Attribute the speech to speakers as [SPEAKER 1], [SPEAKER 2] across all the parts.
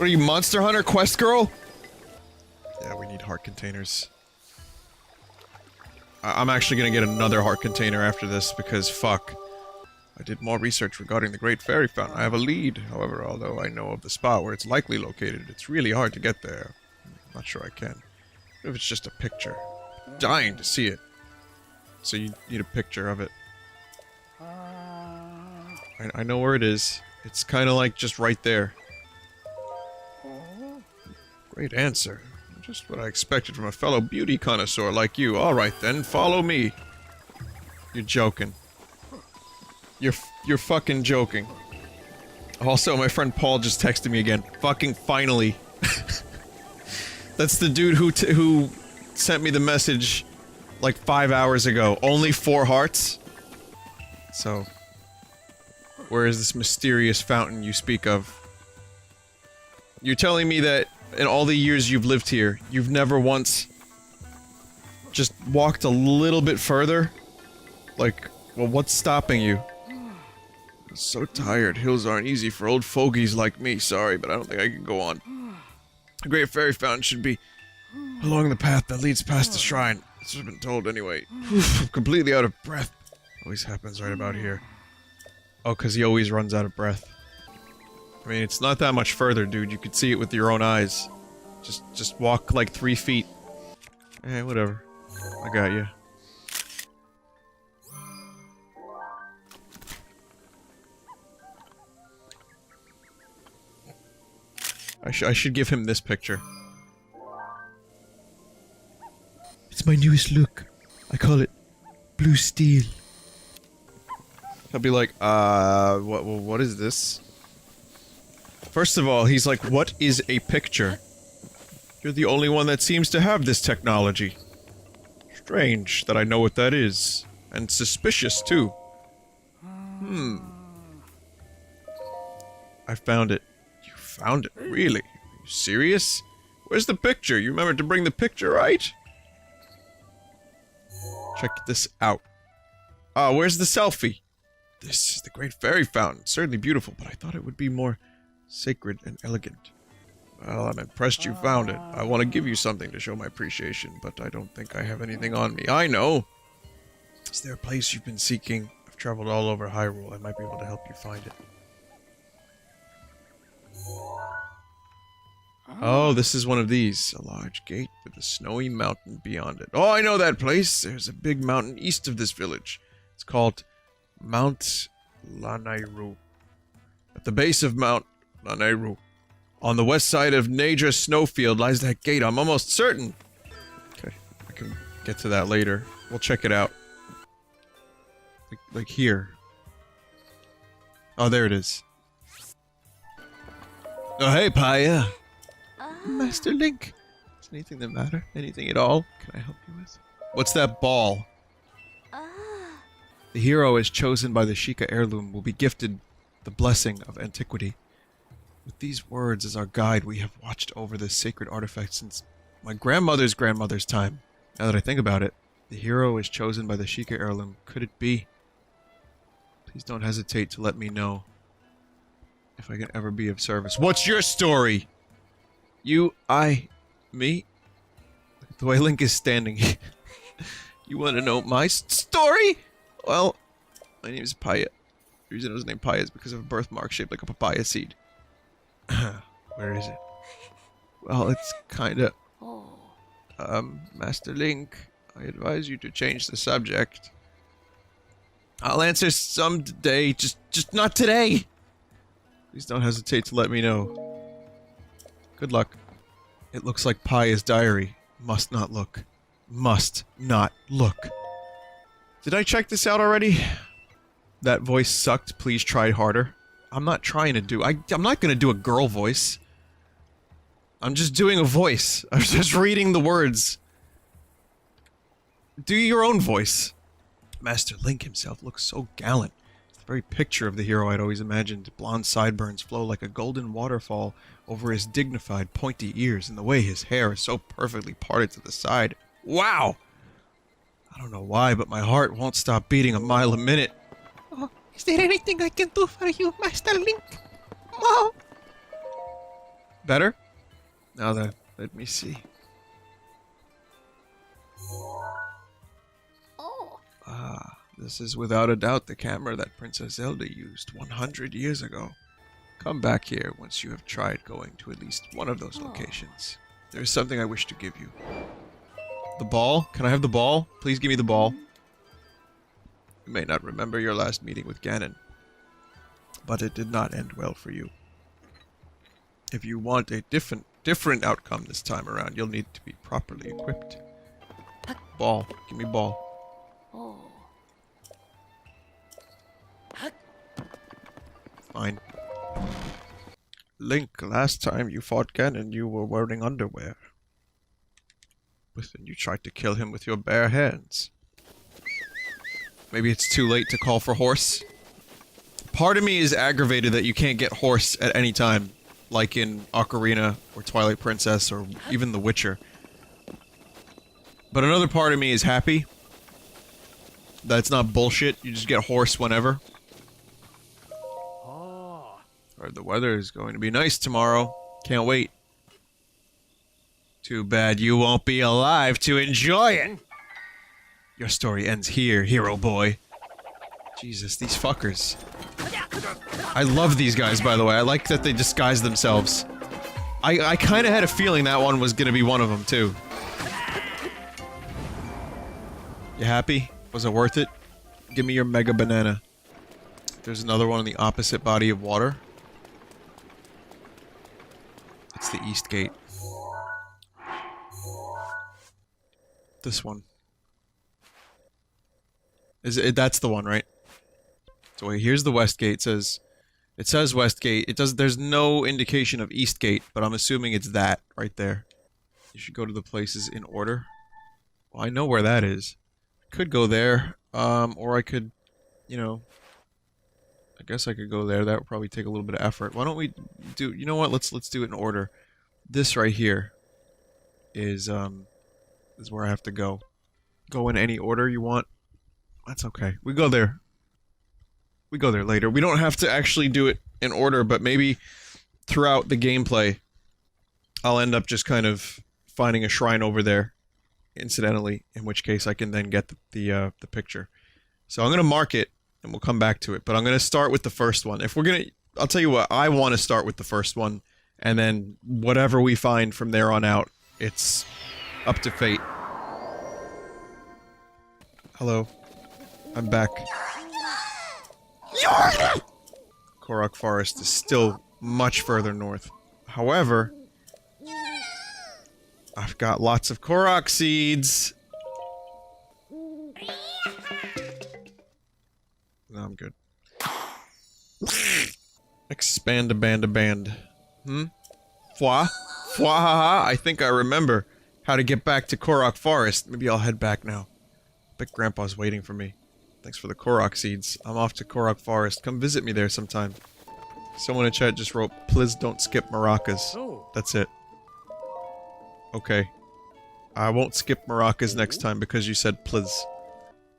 [SPEAKER 1] What are you, Monster Hunter Quest Girl? Yeah, we need heart containers. I'm actually gonna get another heart container after this, because fuck. I did more research regarding the Great Fairy Fountain. I have a lead, however, although I know of the spot where it's likely located, it's really hard to get there. I'm not sure I can. What if it's just a picture? I'm dying to see it. So you need a picture of it. I know where it is. It's kind of like just right there. Great answer. Just what I expected from a fellow beauty connoisseur like you. Alright then, follow me. You're joking. You're fucking joking. Also, my friend Paul just texted me again. Fucking finally. That's the dude who sent me the message like 5 hours ago. Only 4 hearts? So, where is this mysterious fountain you speak of? You're telling me that in all the years you've lived here, you've never once just walked a little bit further? Like, well, what's stopping you? I'm so tired. Hills aren't easy for old fogies like me. Sorry, but I don't think I can go on. The Great Fairy Fountain should be along the path that leads past the shrine. That's what I've been told anyway. I'm completely out of breath. Always happens right about here. Oh, because he always runs out of breath. I mean, it's not that much further, dude. You could see it with your own eyes. Just walk like 3 feet. Eh, whatever. I got you. I should give him this picture. It's my newest look. I call it Blue Steel. He'll be like, what is this? First of all, he's like, what is a picture? You're the only one that seems to have this technology. Strange that I know what that is. And suspicious, too. I found it. You found it? Really? Are you serious? Where's the picture? You remembered to bring the picture, right? Check this out. Where's the selfie? This is the Great Fairy Fountain. Certainly beautiful, but I thought it would be more sacred and elegant. Well, I'm impressed you found it. I want to give you something to show my appreciation, but I don't think I have anything on me. I know! Is there a place you've been seeking? I've traveled all over Hyrule. I might be able to help you find it. Oh, this is one of these. A large gate with a snowy mountain beyond it. Oh, I know that place! There's a big mountain east of this village. It's called Mount Lanayru. At the base of Mount Lanayru, on the west side of Nadra Snowfield, lies that gate. I'm almost certain. Okay, I can get to that later. We'll check it out. Like here. Oh, there it is. Oh, hey, Paya. Master Link. Is anything the matter? Anything at all? Can I help you with? What's that ball? The hero is chosen by the Sheikah heirloom will be gifted the blessing of antiquity. With these words as our guide, we have watched over this sacred artifact since my grandmother's grandmother's time. Now that I think about it, the hero is chosen by the Sheikah heirloom. Could it be? Please don't hesitate to let me know if I can ever be of service. What's your story? You, I, me? The way Link is standing. You want to know my story? Well, my name is Paya. The reason it was named Paya is because of a birthmark shaped like a papaya seed. Where is it? Well, it's kinda... Master Link, I advise you to change the subject. I'll answer someday, just not today! Please don't hesitate to let me know. Good luck. It looks like Paya's diary. Must not look. Must not look. Did I check this out already? That voice sucked, please try harder. I'm not trying to do- I'm not gonna do a girl voice. I'm just doing a voice. I'm just reading the words. Do your own voice. Master Link himself looks so gallant. It's the very picture of the hero I'd always imagined. Blonde sideburns flow like a golden waterfall over his dignified, pointy ears, and the way his hair is so perfectly parted to the side. Wow! I don't know why, but my heart won't stop beating a mile a minute. Oh, is there anything I can do for you, Master Link? Oh! Better? Now then, let me see. Ah, this is without a doubt the camera that Princess Zelda used 100 years ago. Come back here once you have tried going to at least one of those locations. There is something I wish to give you. The ball? Can I have the ball? Please give me the ball. You may not remember your last meeting with Ganon, but it did not end well for you. If you want a different outcome this time around, you'll need to be properly equipped. Ball. Give me ball. Fine. Link, last time you fought Ganon, you were wearing underwear. But then you tried to kill him with your bare hands. Maybe it's too late to call for horse? Part of me is aggravated that you can't get horse at any time, like in Ocarina, or Twilight Princess, or even The Witcher. But another part of me is happy that it's not bullshit, you just get horse whenever. Heard the weather is going to be nice tomorrow. Can't wait. Too bad you won't be alive to enjoy it! Your story ends here, hero boy. Jesus, these fuckers. I love these guys, by the way. I like that they disguise themselves. I kinda had a feeling that one was gonna be one of them, too. You happy? Was it worth it? Give me your mega banana. There's another one in the opposite body of water. It's the east gate. This one. That's the one, right? So wait, here's the west gate. It says west gate. There's no indication of east gate, but I'm assuming it's that right there. You should go to the places in order. Well, I know where that is. Could go there, or I could, you know, I guess I could go there. That would probably take a little bit of effort. Why don't we do, you know what, let's do it in order. This right here is where I have to go. Go in any order you want. That's okay. We go there. We go there later. We don't have to actually do it in order, but maybe throughout the gameplay, I'll end up just kind of finding a shrine over there, incidentally, in which case I can then get the picture. So I'm gonna mark it, and we'll come back to it, but I'm gonna start with the first one. If we're gonna, I'll tell you what, I want to start with the first one, and then whatever we find from there on out, it's up to fate. Hello. I'm back. Korok Forest is still much further north. However, I've got lots of Korok seeds. No, I'm good. Expand a band. Hmm? Fwa? Fwa ha ha, I think I remember how to get back to Korok Forest. Maybe I'll head back now. I bet Grandpa's waiting for me. Thanks for the Korok seeds. I'm off to Korok Forest. Come visit me there sometime. Someone in chat just wrote, please don't skip maracas. That's it. Okay. I won't skip maracas next time because you said please.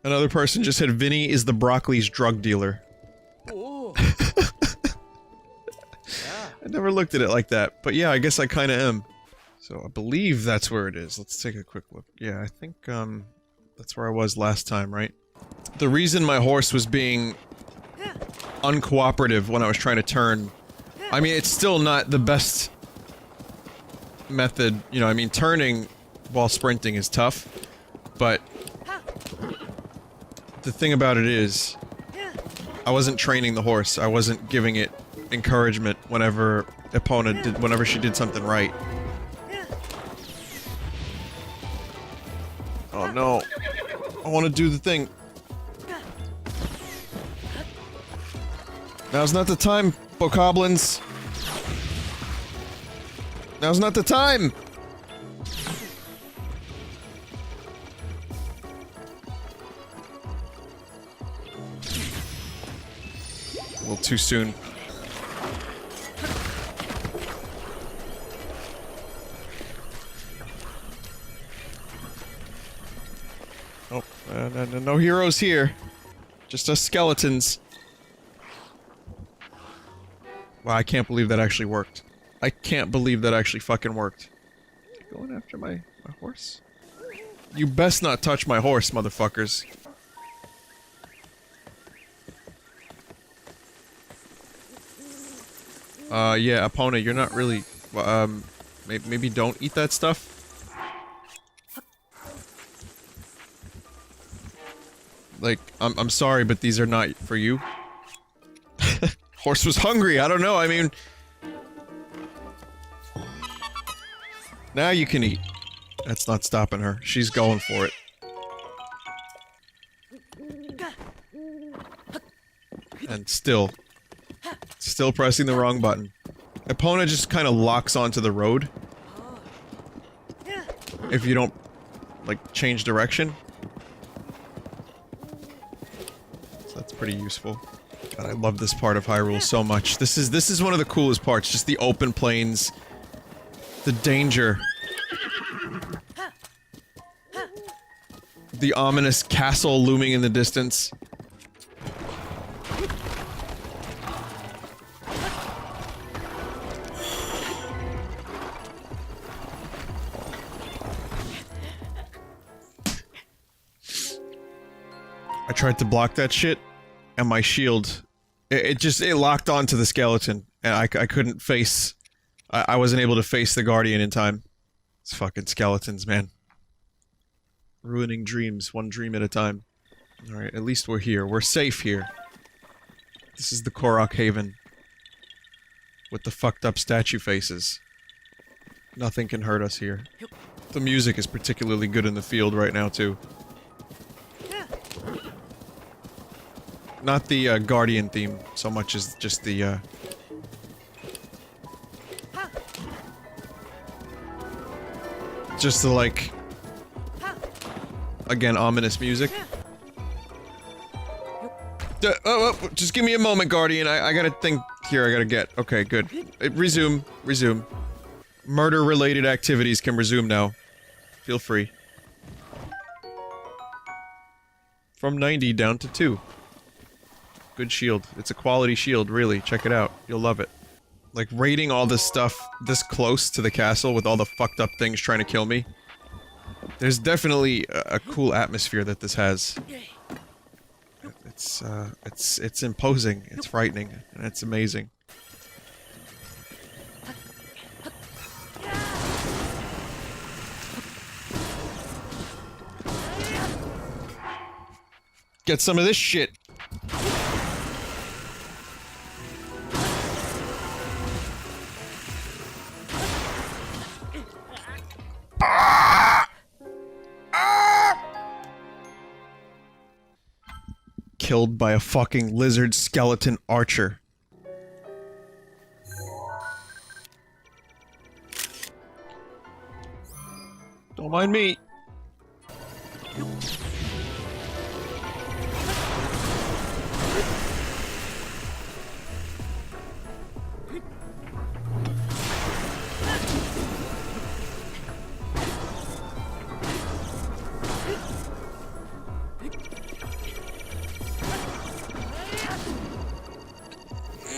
[SPEAKER 1] Another person just said Vinny is the broccoli's drug dealer. I never looked at it like that, but yeah, I guess I kinda am. So I believe that's where it is. Let's take a quick look. Yeah, I think, that's where I was last time, right? The reason my horse was being uncooperative when I was trying to turn, I mean, it's still not the best method, you know, I mean, turning while sprinting is tough, but the thing about it is, I wasn't training the horse, I wasn't giving it encouragement whenever whenever she did something right. Oh no, I want to do the thing. Now's not the time, bokoblins. Now's not the time! A little too soon. Oh, no heroes here. Just us skeletons. Wow, I can't believe that actually worked. I can't believe that actually fucking worked. Going after my horse? You best not touch my horse, motherfuckers. Yeah, Epona, you're not really... maybe don't eat that stuff? Like, I'm sorry, but these are not for you. Horse was hungry, I don't know, I mean... Now you can eat. That's not stopping her. She's going for it. And still pressing the wrong button. Epona just kind of locks onto the road. If you don't, like, change direction. So that's pretty useful. God, I love this part of Hyrule so much. This is one of the coolest parts, just the open plains. The danger. The ominous castle looming in the distance. I tried to block that shit, and my shield, it locked onto the skeleton, and I couldn't face, I wasn't able to face the Guardian in time. It's fucking skeletons, man. Ruining dreams, one dream at a time. Alright, at least we're here. We're safe here. This is the Korok Haven. With the fucked up statue faces. Nothing can hurt us here. The music is particularly good in the field right now, too. Not the, Guardian theme, so much as just the, just the, like... Again, ominous music. Just give me a moment, Guardian. I gotta think here, I gotta get. Okay, good. Resume. Resume. Murder-related activities can resume now. Feel free. From 90 down to 2. Good shield. It's a quality shield, really. Check it out. You'll love it. Like, raiding all this stuff this close to the castle with all the fucked up things trying to kill me. There's definitely a cool atmosphere that this has. It's imposing, it's frightening, and it's amazing. Get some of this shit! Killed by a fucking lizard skeleton archer. Don't mind me.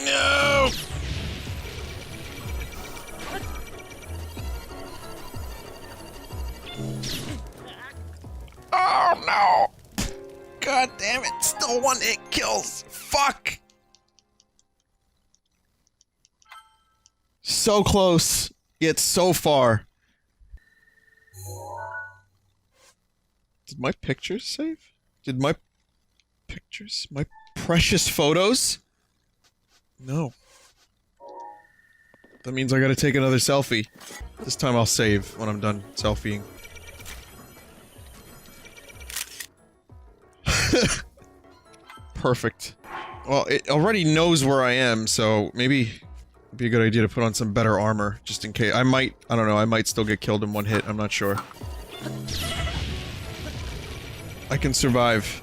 [SPEAKER 1] No! Oh no! God damn it, still one hit kills! Fuck! So close, yet so far. Did my pictures save? Did my pictures? My precious photos? No. That means I gotta take another selfie. This time I'll save when I'm done selfieing. Perfect. Well, it already knows where I am, so maybe it'd be a good idea to put on some better armor, just in case. I don't know, I might still get killed in one hit, I'm not sure. I can survive.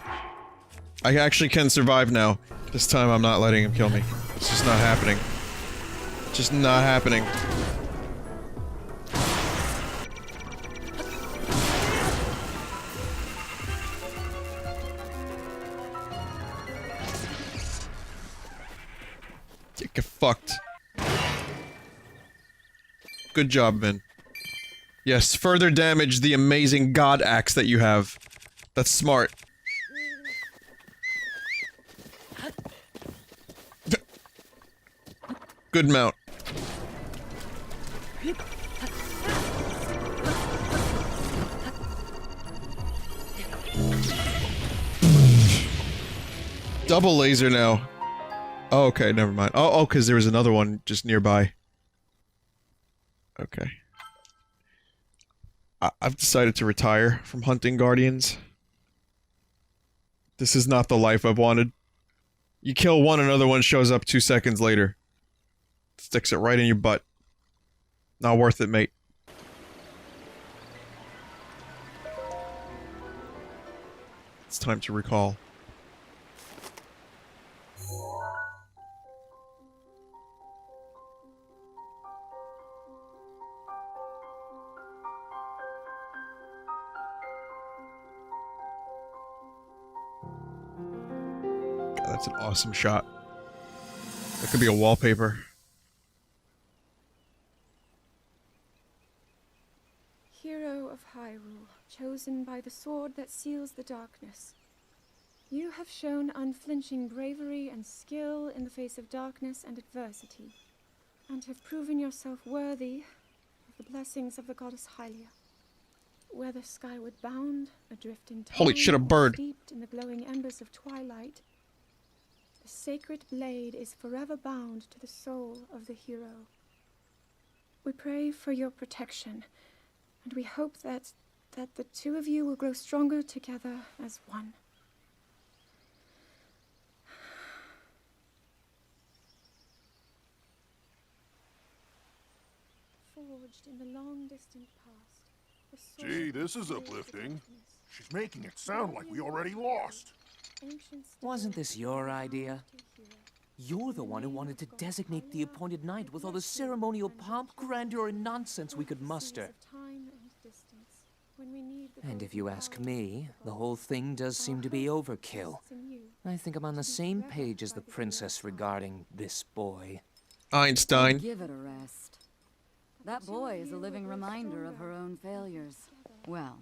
[SPEAKER 1] I actually can survive now. This time I'm not letting him kill me. It's just not happening. Just not happening. Get fucked. Good job, Vin. Yes, further damage the amazing god axe that you have. That's smart. Good mount. Double laser now. Oh, okay, never mind. Oh, because there was another one just nearby. Okay. I've decided to retire from hunting guardians. This is not the life I've wanted. You kill one, another one shows up 2 seconds later. Sticks it right in your butt. Not worth it, mate. It's time to recall. That's an awesome shot. That could be a wallpaper.
[SPEAKER 2] Hero of Hyrule, chosen by the sword that seals the darkness. You have shown unflinching bravery and skill in the face of darkness and adversity, and have proven yourself worthy of the blessings of the goddess Hylia. Whether skyward bound, adrift in time,
[SPEAKER 1] Holy shit, a bird!
[SPEAKER 2] steeped in the glowing embers of twilight, the sacred blade is forever bound to the soul of the hero. We pray for your protection, and we hope that the two of you will grow stronger together as one. Forged in the long distant past.
[SPEAKER 3] Gee, this is uplifting. She's making it sound like we already lost.
[SPEAKER 4] Wasn't this your idea? You're the one who wanted to designate the appointed night with all the ceremonial pomp, grandeur, and nonsense we could muster. And if you ask me, the whole thing does seem to be overkill. I think I'm on the same page as the princess regarding this boy.
[SPEAKER 1] Einstein.
[SPEAKER 5] Give it a rest. That boy is a living reminder of her own failures. Well,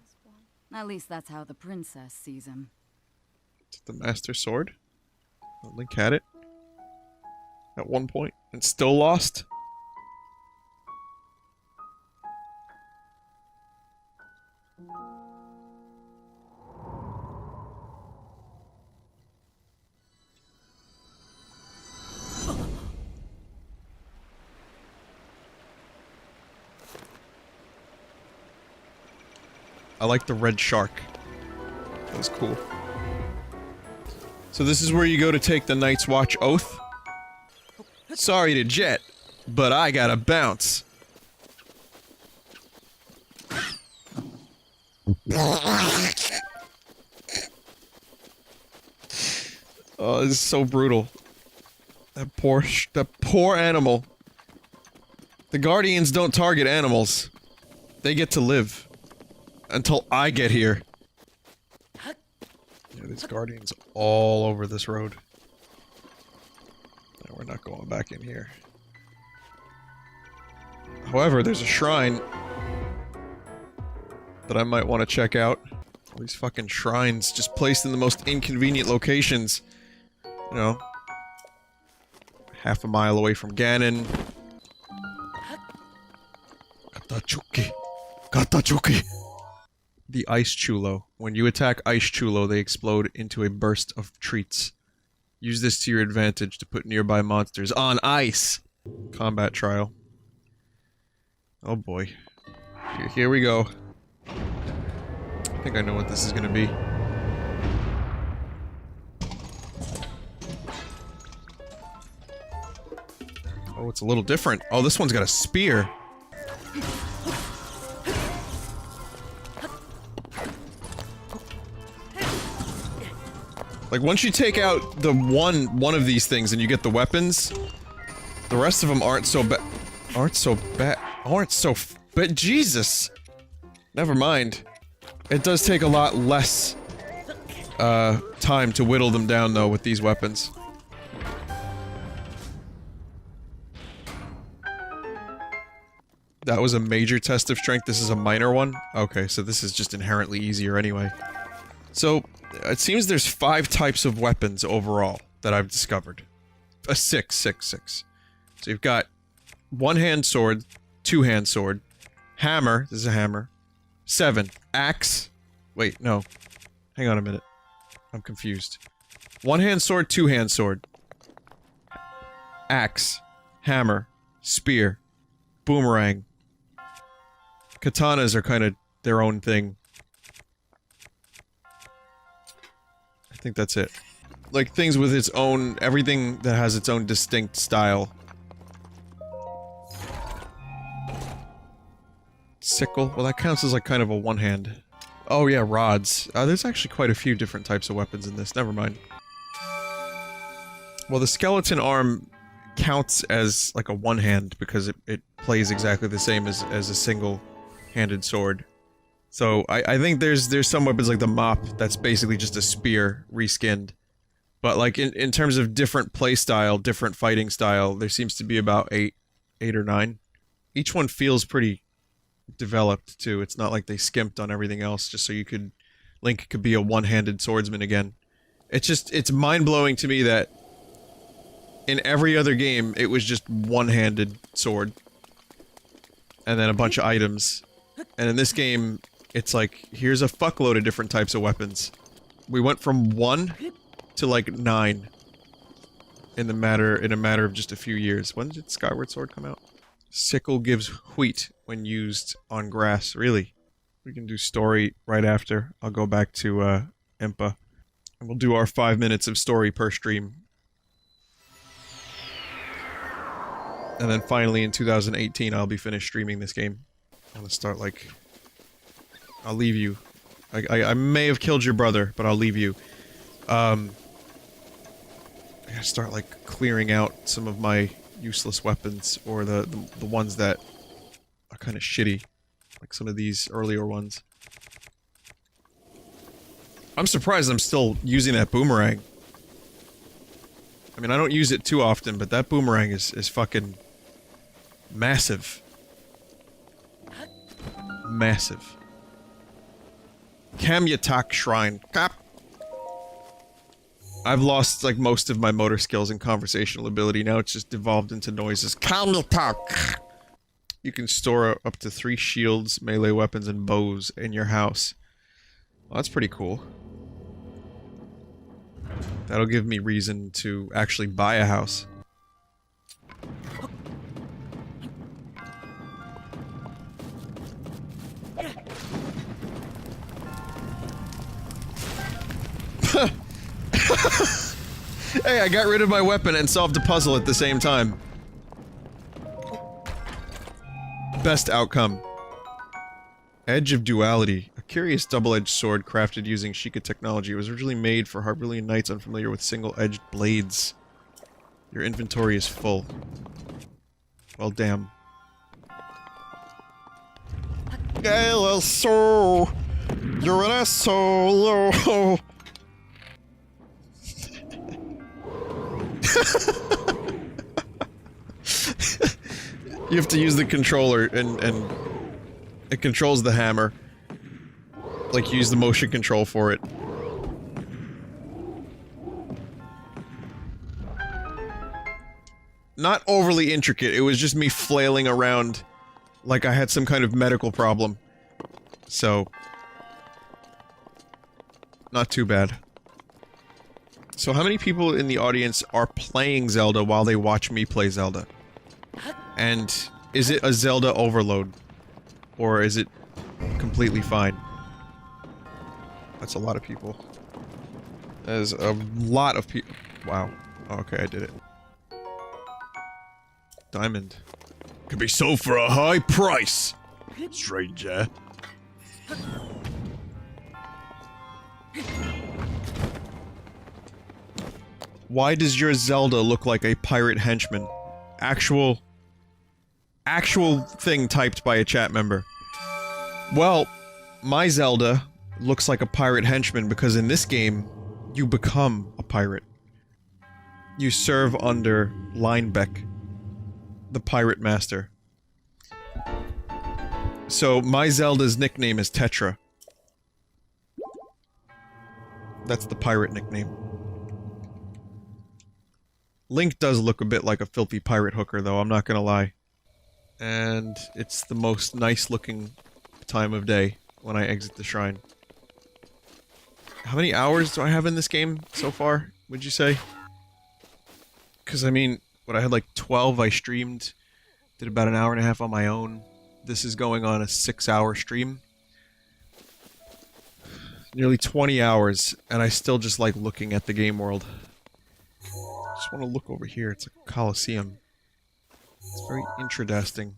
[SPEAKER 5] at least that's how the princess sees him.
[SPEAKER 1] The Master Sword? Link had it at one point and still lost. I like the red shark. That was cool. So this is where you go to take the Night's Watch oath? Sorry to jet, but I gotta bounce. Oh, this is so brutal. That poor animal. The Guardians don't target animals. They get to live. Until I get here. Yeah, there's Guardians all over this road. No, we're not going back in here. However, there's a shrine that I might want to check out. All these fucking shrines just placed in the most inconvenient locations. You know. Half a mile away from Ganon. Katachuki. Katachuki. The Ice Chulo. When you attack Ice Chulo, they explode into a burst of treats. Use this to your advantage to put nearby monsters on ice! Combat trial. Oh boy. Here we go. I think I know what this is gonna be. Oh, it's a little different. Oh, this one's got a spear. Like, once you take out the one of these things and you get the weapons, the rest of them aren't so bad. But Jesus! Never mind. It does take a lot less, time to whittle them down, though, with these weapons. That was a major test of strength. This is a minor one? Okay, so this is just inherently easier anyway. So, it seems there's 5 types of weapons overall that I've discovered. Six. So you've got one-hand sword, two-hand sword, hammer, this is a hammer, 7, axe, wait, no, hang on a minute, I'm confused. One-hand sword, two-hand sword, axe, hammer, spear, boomerang. Katanas are kind of their own thing. I think that's it. Like, things with its own- everything that has its own distinct style. Sickle? Well, that counts as like kind of a one-hand. Oh yeah, rods. There's actually quite a few different types of weapons in this, never mind. Well, the skeleton arm counts as like a one-hand because it plays exactly the same as a single-handed sword. So, I think there's some weapons like the mop that's basically just a spear reskinned. But like in terms of different playstyle, different fighting style, there seems to be about 8 or 9. Each one feels pretty developed too. It's not like they skimped on everything else just so Link could be a one-handed swordsman again. It's mind-blowing to me that in every other game it was just one-handed sword. And then a bunch of items. And in this game, it's like, here's a fuckload of different types of weapons. We went from 1 to like 9 in a matter of just a few years. When did Skyward Sword come out? Sickle gives wheat when used on grass. Really? We can do story right after. I'll go back to Impa. And we'll do our 5 minutes of story per stream. And then finally in 2018 I'll be finished streaming this game. I'm gonna start like... I'll leave you. I may have killed your brother, but I'll leave you. I gotta start like clearing out some of my useless weapons, or the ones that are kind of shitty. Like some of these earlier ones. I'm surprised I'm still using that boomerang. I mean, I don't use it too often, but that boomerang is fucking massive. Massive. Kamyatak Shrine. Kap! I've lost, like, most of my motor skills and conversational ability. Now it's just devolved into noises. Kamyatak! You can store up to 3 shields, melee weapons, and bows in your house. Well, that's pretty cool. That'll give me reason to actually buy a house. Hey, I got rid of my weapon and solved a puzzle at the same time. Best outcome. Edge of Duality. A curious double-edged sword crafted using Sheikah technology. It was originally made for Harbilian knights unfamiliar with single-edged blades. Your inventory is full. Well, damn. Gale so you're an asshole. You have to use the controller, and it controls the hammer. Like, use the motion control for it. Not overly intricate, it was just me flailing around like I had some kind of medical problem. So... not too bad. So how many people in the audience are playing Zelda while they watch me play Zelda? And is it a Zelda overload? Or is it completely fine? That's a lot of people. There's a lot of people. Wow. Okay, I did it. Diamond. Could be sold for a high price, stranger. Why does your Zelda look like a pirate henchman? Actual thing typed by a chat member. Well, my Zelda looks like a pirate henchman because in this game, you become a pirate. You serve under Linebeck, the pirate master. So, my Zelda's nickname is Tetra. That's the pirate nickname. Link does look a bit like a filthy pirate hooker, though, I'm not gonna lie. And it's the most nice-looking time of day when I exit the shrine. How many hours do I have in this game so far, would you say? Because, I mean, what, I had like 12 I streamed, did about an hour and a half on my own. This is going on a 6-hour stream. Nearly 20 hours, and I still just like looking at the game world. Just want to look over here, it's a coliseum. It's very interesting.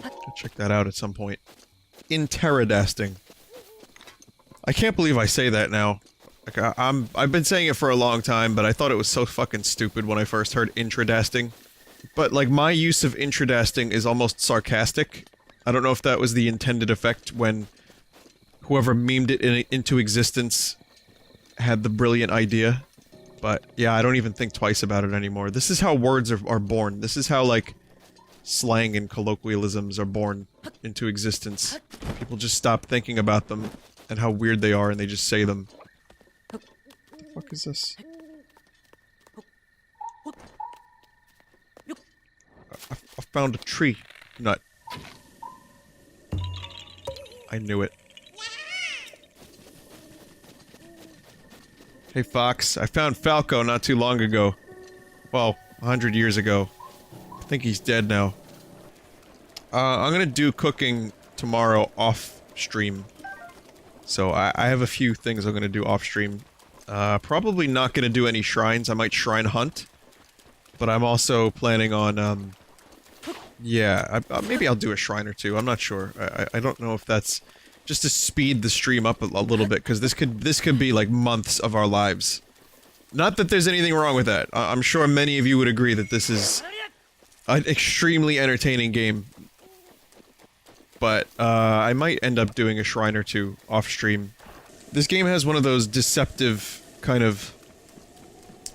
[SPEAKER 1] I'll check that out at some point. Interesting. I can't believe I say that now. Like, I've been saying it for a long time, but I thought it was so fucking stupid when I first heard intradasting. But, like, my use of intradasting is almost sarcastic. I don't know if that was the intended effect when whoever memed it into existence had the brilliant idea. But, yeah, I don't even think twice about it anymore. This is how words are born. This is how, like, slang and colloquialisms are born into existence. People just stop thinking about them and how weird they are and they just say them. What the fuck is this? I found a tree nut. I knew it. Hey Fox, I found Falco not too long ago. Well, 100 years ago. I think he's dead now. I'm gonna do cooking tomorrow off stream. So I have a few things I'm gonna do off stream. Probably not gonna do any shrines, I might shrine hunt. But I'm also planning on, yeah, maybe I'll do a shrine or two, I'm not sure. I don't know if that's just to speed the stream up a little bit, because this could be like months of our lives. Not that there's anything wrong with that. I'm sure many of you would agree that this is an extremely entertaining game. But, I might end up doing a shrine or two off stream. This game has one of those deceptive kind of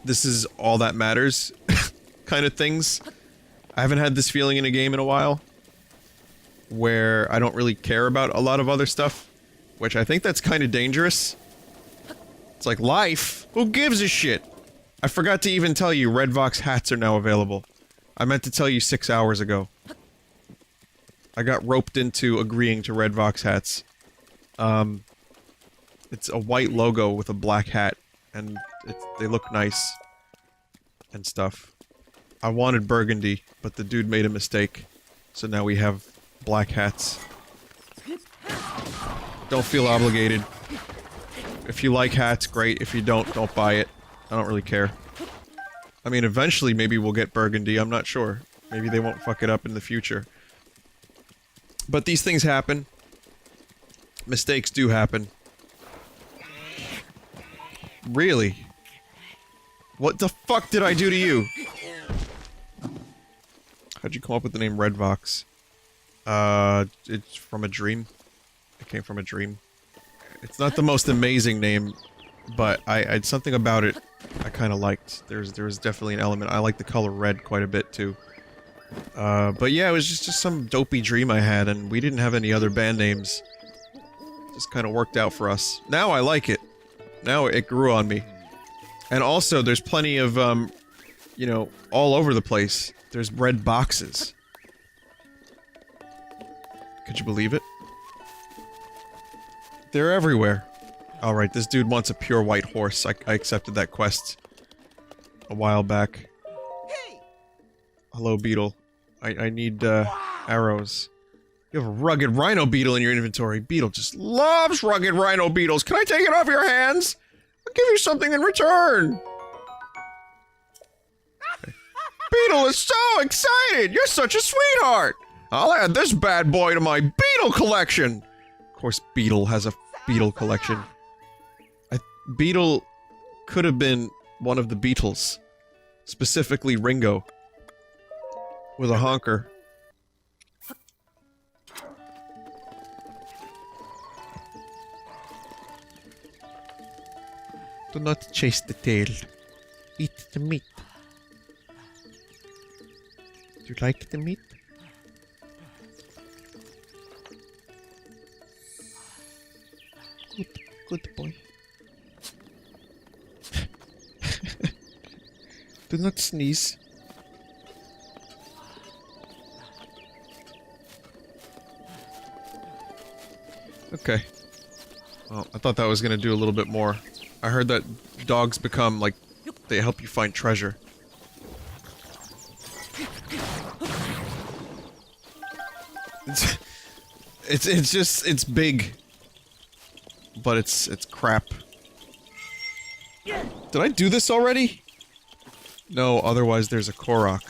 [SPEAKER 1] this is all that matters kind of things. I haven't had this feeling in a game in a while, where I don't really care about a lot of other stuff, which I think that's kind of dangerous. It's like, life? Who gives a shit? I forgot to even tell you, Red Vox hats are now available. I meant to tell you 6 hours ago. I got roped into agreeing to Red Vox hats. It's a white logo with a black hat, and they look nice. And stuff. I wanted burgundy, but the dude made a mistake. So now we have black hats. Don't feel obligated. If you like hats, great. If you don't buy it. I don't really care. I mean, eventually maybe we'll get burgundy, I'm not sure. Maybe they won't fuck it up in the future. But these things happen. Mistakes do happen. Really? What the fuck did I do to you? How'd you come up with the name Red Vox? It's from a dream. It came from a dream. It's not the most amazing name, but I'd something about it I kind of liked. There was definitely an element. I like the color red quite a bit too. But yeah, it was just some dopey dream I had, and we didn't have any other band names. Just kind of worked out for us. Now I like it. Now it grew on me. And also, there's plenty of, you know, all over the place. There's red boxes. Could you believe it? They're everywhere. Alright, this dude wants a pure white horse. I accepted that quest a while back. Hello, beetle. I need, arrows. You have a rugged rhino beetle in your inventory. Beetle just loves rugged rhino beetles. Can I take it off your hands? I'll give you something in return. Okay. Beetle is so excited. You're such a sweetheart. I'll add this bad boy to my beetle collection. Of course, Beetle has a beetle collection. Beetle could have been one of the Beatles. Specifically Ringo. With a honker. Do not chase the tail. Eat the meat. Do you like the meat? good boy. Do not sneeze. Okay. Well, I thought that was gonna do a little bit more. I heard that dogs become, like, they help you find treasure. It's big. But it's crap. Did I do this already? No, otherwise there's a Korok.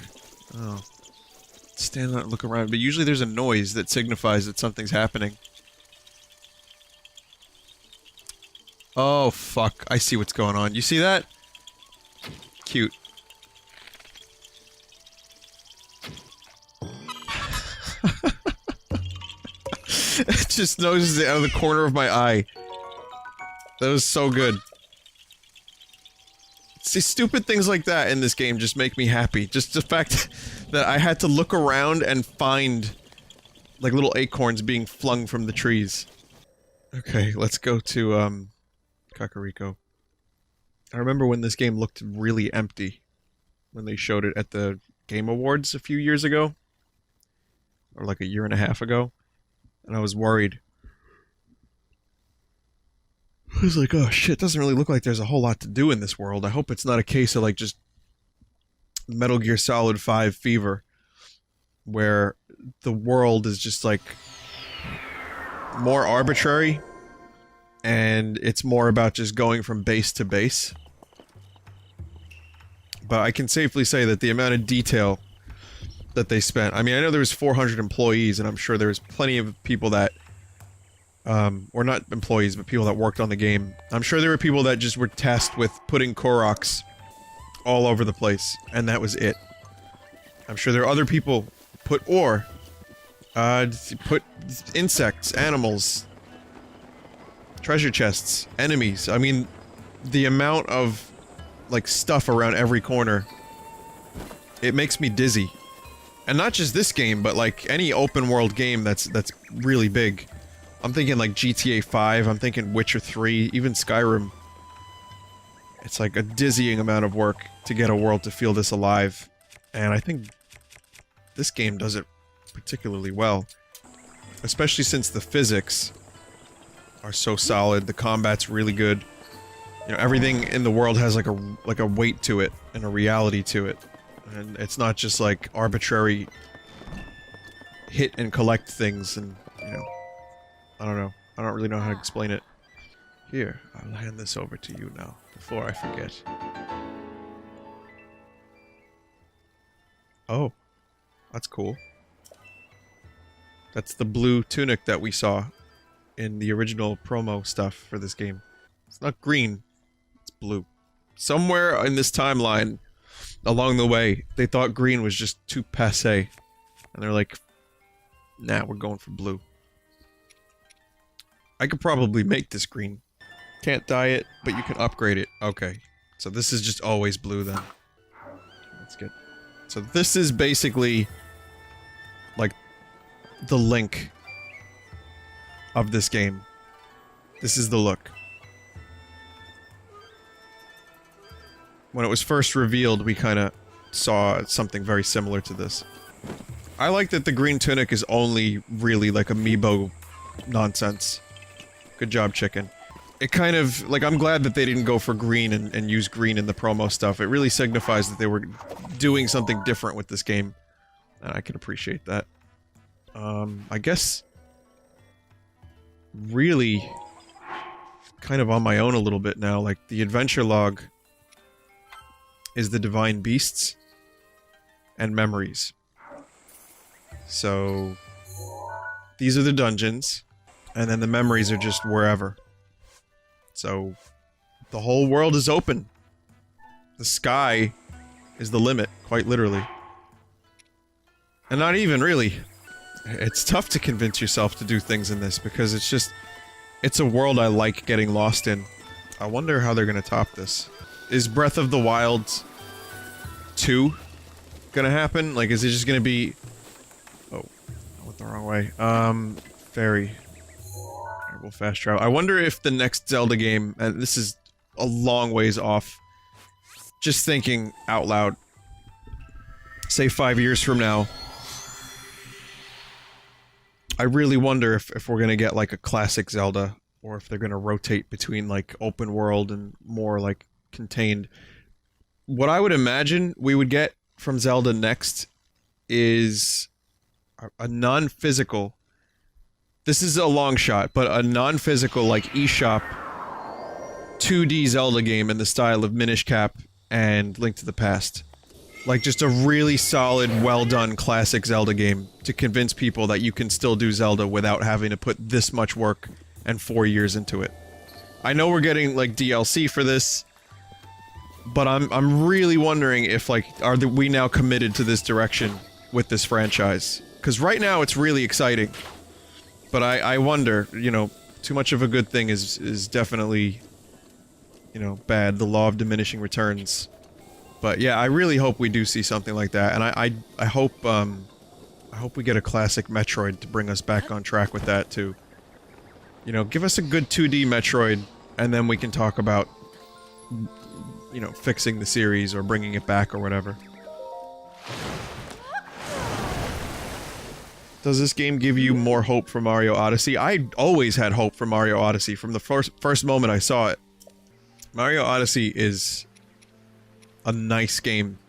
[SPEAKER 1] Oh. Stand there and look around, but usually there's a noise that signifies that something's happening. Oh, fuck. I see what's going on. You see that? Cute. It just notices it out of the corner of my eye. That was so good. See, stupid things like that in this game just make me happy. Just the fact that I had to look around and find, like, little acorns being flung from the trees. Okay, let's go to, Kakariko. I remember when this game looked really empty. When they showed it at the Game Awards a few years ago. Or like a year and a half ago. And I was worried. I was like, oh shit, doesn't really look like there's a whole lot to do in this world. I hope it's not a case of like just Metal Gear Solid 5 fever. Where the world is just like more arbitrary. And it's more about just going from base to base. But I can safely say that the amount of detail that they spent. I mean, I know there was 400 employees, and I'm sure there was plenty of people that, or not employees, but people that worked on the game. I'm sure there were people that just were tasked with putting Koroks all over the place, and that was it. I'm sure there are other people put ore, put insects, animals, treasure chests, enemies. I mean, the amount of, like, stuff around every corner, it makes me dizzy. And not just this game, but like any open world game that's really big. I'm thinking like GTA 5, I'm thinking Witcher 3, even Skyrim. It's like a dizzying amount of work to get a world to feel this alive. And I think this game does it particularly well. Especially since the physics are so solid, the combat's really good. You know, everything in the world has like a weight to it and a reality to it. And it's not just like arbitrary hit and collect things and, you know, I don't know. I don't really know how to explain it. Here, I'll hand this over to you now, before I forget. Oh. That's cool. That's the blue tunic that we saw in the original promo stuff for this game. It's not green, it's blue. Somewhere in this timeline, along the way, they thought green was just too passé. And they're like, nah, we're going for blue. I could probably make this green. Can't dye it, but you can upgrade it. Okay. So this is just always blue then. That's good. So this is basically like the Link of this game. This is the look. When it was first revealed, we kind of saw something very similar to this. I like that the green tunic is only really like amiibo nonsense. Good job, chicken. It kind of, like, I'm glad that they didn't go for green and use green in the promo stuff. It really signifies that they were doing something different with this game. And I can appreciate that. I guess... really... kind of on my own a little bit now. Like, the adventure log is the divine beasts and memories. So... these are the dungeons. And then the memories are just wherever. So, the whole world is open. The sky is the limit, quite literally. And not even, really. It's tough to convince yourself to do things in this, because it's just... it's a world I like getting lost in. I wonder how they're gonna top this. Is Breath of the Wild 2 gonna happen? Like, is it just gonna be... oh, I went the wrong way. Fairy. cool fast travel. I wonder if the next Zelda game, and this is a long ways off, just thinking out loud, say 5 years from now, I really wonder if we're gonna get like a classic Zelda, or if they're gonna rotate between like open world and more like contained. What I would imagine we would get from Zelda next is a non-physical, this is a long shot, but a non-physical like eShop 2D Zelda game in the style of Minish Cap and Link to the Past. Like, just a really solid, well-done classic Zelda game to convince people that you can still do Zelda without having to put this much work and 4 years into it. I know we're getting, like, DLC for this, but I'm really wondering if, like, are we now committed to this direction with this franchise? Because right now it's really exciting, but I wonder, you know, too much of a good thing is definitely, you know, bad. The law of diminishing returns. But yeah, I really hope we do see something like that, and I hope we get a classic Metroid to bring us back on track with that too. You know, give us a good 2D Metroid, and then we can talk about, you know, fixing the series or bringing it back or whatever. Does this game give you more hope for Mario Odyssey? I always had hope for Mario Odyssey from the first moment I saw it. Mario Odyssey is a nice game.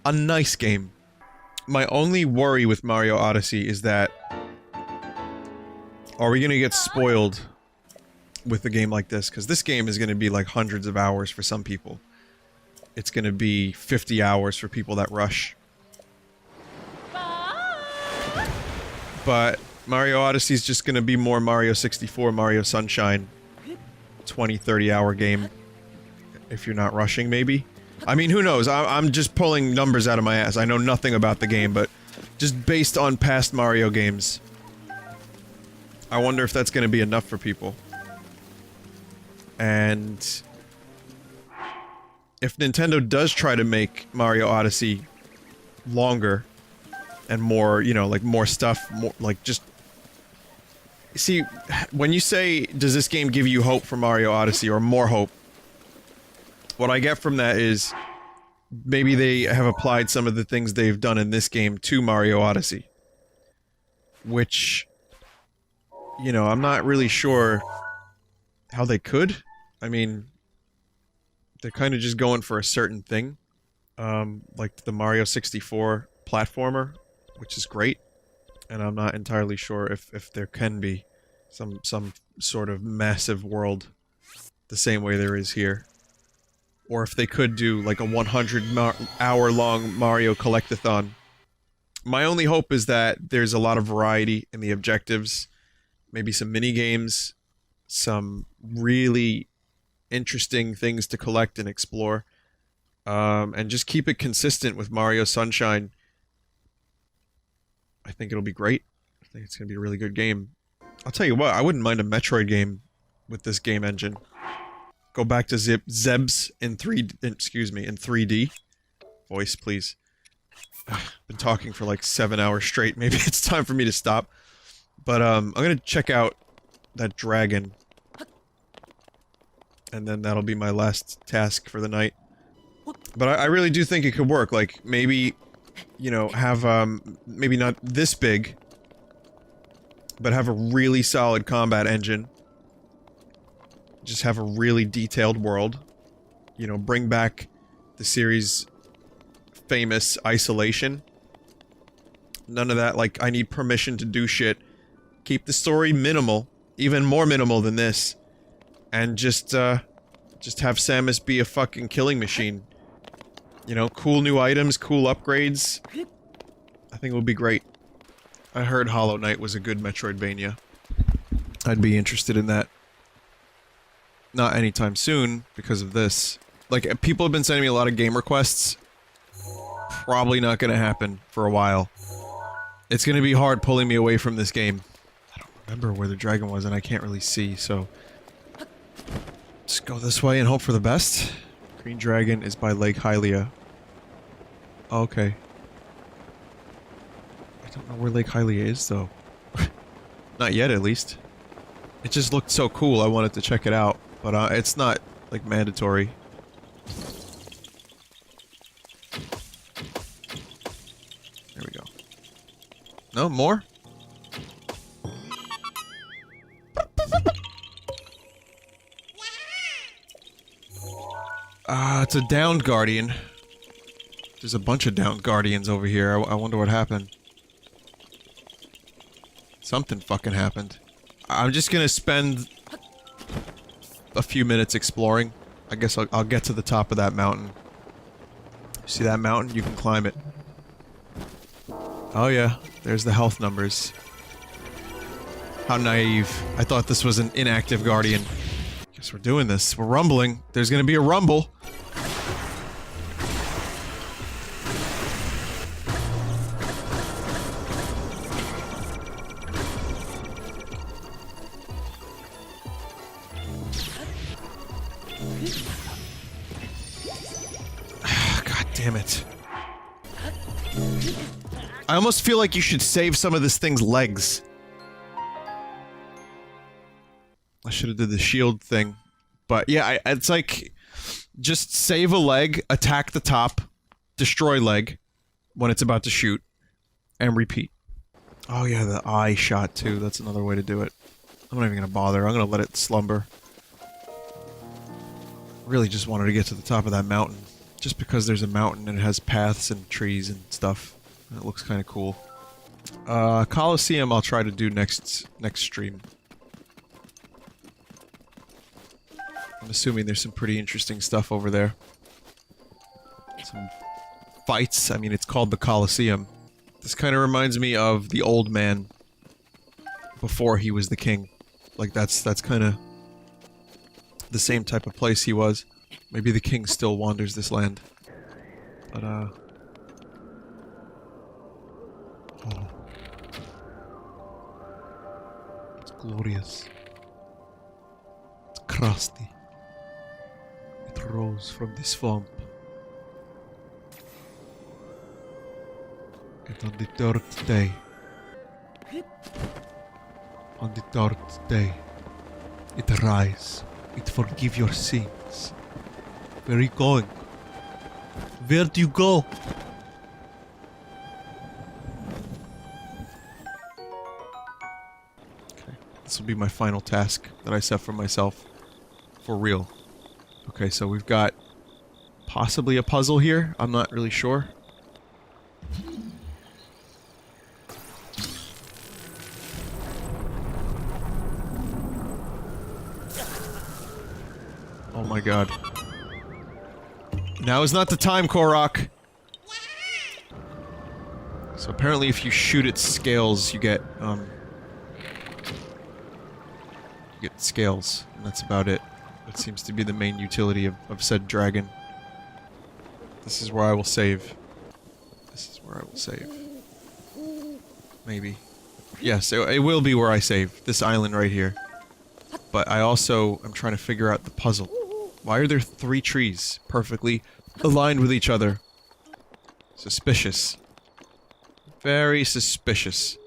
[SPEAKER 1] A nice game. My only worry with Mario Odyssey is that, are we gonna get spoiled with a game like this? Because this game is gonna be like hundreds of hours for some people. It's gonna be 50 hours for people that rush. But Mario Odyssey is just gonna be more Mario 64, Mario Sunshine. 20-30 hour game. If you're not rushing, maybe? I mean, who knows? I'm just pulling numbers out of my ass. I know nothing about the game, but just based on past Mario games, I wonder if that's gonna be enough for people. And if Nintendo does try to make Mario Odyssey longer and more, you know, like more stuff, more like just... See, when you say, does this game give you hope for Mario Odyssey, or more hope, what I get from that is, maybe they have applied some of the things they've done in this game to Mario Odyssey. Which, you know, I'm not really sure how they could. I mean, they're kind of just going for a certain thing. Like the Mario 64 platformer, which is great. And I'm not entirely sure if there can be some sort of massive world the same way there is here. Or if they could do like a 100-hour-long Mario Collectathon. My only hope is that there's a lot of variety in the objectives, maybe some mini-games, some really interesting things to collect and explore, and just keep it consistent with Mario Sunshine. I think it'll be great. I think it's gonna be a really good game. I'll tell you what, I wouldn't mind a Metroid game with this game engine. Go back to Zeb's in 3D. Voice, please. Been talking for like 7 hours straight. Maybe it's time for me to stop. But, I'm gonna check out that dragon. And then that'll be my last task for the night. But I really do think it could work. Like, maybe, you know, have, maybe not this big, but have a really solid combat engine. Just have a really detailed world. You know, bring back the series' famous isolation. None of that, like, I need permission to do shit. Keep the story minimal, even more minimal than this. And just have Samus be a fucking killing machine. You know, cool new items, cool upgrades. I think it would be great. I heard Hollow Knight was a good Metroidvania. I'd be interested in that. Not anytime soon, because of this. Like, people have been sending me a lot of game requests. Probably not gonna happen for a while. It's gonna be hard pulling me away from this game. I don't remember where the dragon was, and I can't really see, so... just go this way and hope for the best. Green Dragon is by Lake Hylia. Okay. I don't know where Lake Hylia is, though. Not yet, at least. It just looked so cool, I wanted to check it out. But, it's not, like, mandatory. There we go. No, more? It's a downed guardian. There's a bunch of downed guardians over here. I wonder what happened. Something fucking happened. I'm just gonna spend a few minutes exploring. I guess I'll get to the top of that mountain. See that mountain? You can climb it. Oh yeah, there's the health numbers. How naive. I thought this was an inactive guardian. Guess we're doing this. We're rumbling. There's gonna be a rumble. God damn it. I almost feel like you should save some of this thing's legs. I should have did the shield thing. But yeah, it's like... Just save a leg, attack the top, destroy leg when it's about to shoot, and repeat. Oh yeah, the eye shot too. That's another way to do it. I'm not even gonna bother. I'm gonna let it slumber. Really just wanted to get to the top of that mountain. Just because there's a mountain and it has paths and trees and stuff. And it looks kind of cool. Coliseum I'll try to do next stream. I'm assuming there's some pretty interesting stuff over there. Some fights. I mean, it's called the Coliseum. This kind of reminds me of the old man before he was the king. Like, that's kind of the same type of place he was. Maybe the king still wanders this land. But, oh. It's glorious. It's crusty. It rose from the swamp. And on the third day, it rise. It forgive your sins. Where are you going? Where do you go? Okay, this will be my final task that I set for myself. For real. Okay, so we've got possibly a puzzle here. I'm not really sure. Oh my god. Now is not the time, Korok! So apparently if you shoot its scales, you get scales, and that's about it. That seems to be the main utility of said dragon. This is where I will save. This is where I will save. Maybe. Yes, it will be where I save. This island right here. But I also am trying to figure out the puzzle. Why are there 3 trees perfectly aligned with each other? Suspicious. Very suspicious.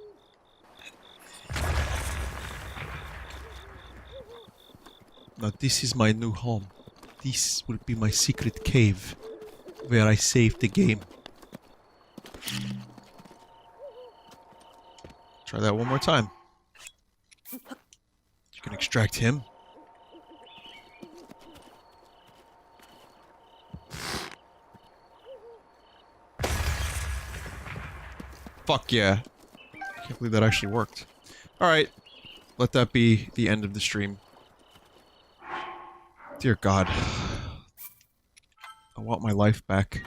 [SPEAKER 1] Now this is my new home. This will be my secret cave, where I save the game. Try that one more time. You can extract him. Fuck yeah. I can't believe that actually worked. Alright. Let that be the end of the stream. Dear God. I want my life back.